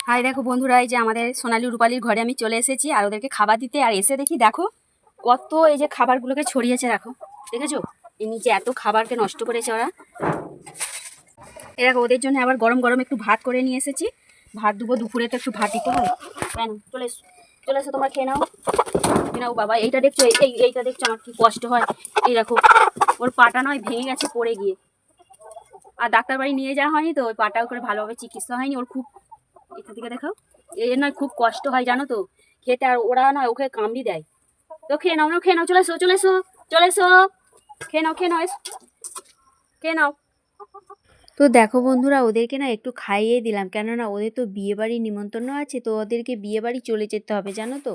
High দেখো বন্ধুরা, এই যে আমাদের সোনালী রূপালীর ঘরে আমি চলে এসেছি আর ওদেরকে খাবার দিতে। আর এসে দেখি দেখো কত এই যে খাবারগুলোকে ছড়িয়েছে। দেখো, দেখেছো এই নিচে এত খাবারকে নষ্ট করেছে ওরা। এরকম ওদের জন্য আবার গরম গরম একটু ভাত করে নিয়ে এসেছি। ভাত দেবো, দুপুরে তো একটু ভাত দিতে হয়। কেন চলে এসো, চলে এসো, তোমরা খেয়ে নাও, খেয়ে নাও। বাবা এইটা দেখছো, এইটা দেখছো আমার কি কষ্ট হয়। এই দেখো ওর পাটা নয় ভেঙে গেছে পড়ে গিয়ে, আর ডাক্তার বাড়ি নিয়ে যাওয়া হয়নি তো ওই পাটাও করে ভালোভাবে চিকিৎসা হয়নি ওর। খুব এটা থেকে দেখাও, এর নয় খুব কষ্ট হয় জানো তো খেতে। আর ওরা নয় ওকে কামড়ি দেয়। তো খেয়ে নাও, খেয়ে নাও, চলে এসো, চলে এসো, চলে এসো, খেয়ে নাও, খেয়ে নাও, খেয়ে নাও। তো দেখো বন্ধুরা, ওদেরকে না একটু খাইয়ে দিলাম, কেননা ওদের তো বিয়েবাড়ির নিমন্ত্রণ আছে, তো ওদেরকে বিয়েবাড়ি চলে যেতে হবে জানো তো।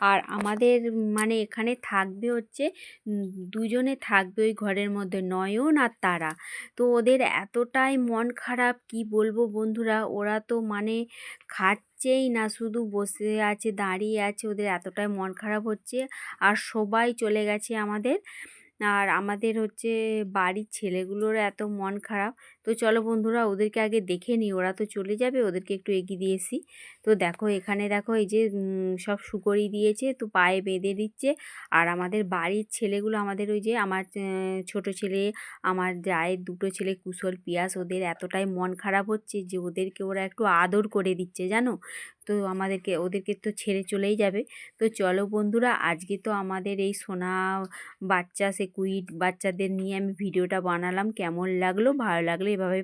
আর আমাদের মানে এখানে থাকবে হচ্ছে দুজনে থাকবে ওই ঘরের মধ্যে, নয়ন আর তারা। তো ওদের এতটাই মন খারাপ, কি বলবো বন্ধুরা, ওরা তো মানে খাচ্ছেই না, শুধু বসে আছে, দাঁড়িয়ে আছে, ওদের এতটাই মন খারাপ হচ্ছে। আর সবাই চলে গেছে আমাদের। আর আমাদের হচ্ছে বাড়ির ছেলেগুলোর এত মন খারাপ। তো চলো বন্ধুরা, ওদেরকে আগে দেখে নিই, ওরা তো চলে যাবে, ওদেরকে একটু এগিয়ে দিয়েছি। তো দেখো এখানে দেখো এই যে সব সুকরি দিয়েছে, তো পায়ে বেঁধে দিচ্ছে। আর আমাদের বাড়ির ছেলেগুলো, আমাদের ওই যে আমার ছোট ছেলে, আমার জায়ের দুটো ছেলে কুশল পিয়াস, ওদের এতটাই মন খারাপ হচ্ছে যে ওদেরকে ওরা একটু আদর করে দিচ্ছে জানো। তো ওদেরকে তো ছেড়ে চলেই যাবে। তো চলো বন্ধুরা, আজকে তো আমাদের এই সোনা বাচ্চা, সে কুইট বাচ্চাদের নিয়ে আমি ভিডিওটা বানালাম। কেমন লাগলো? ভালো লাগলে এভাবে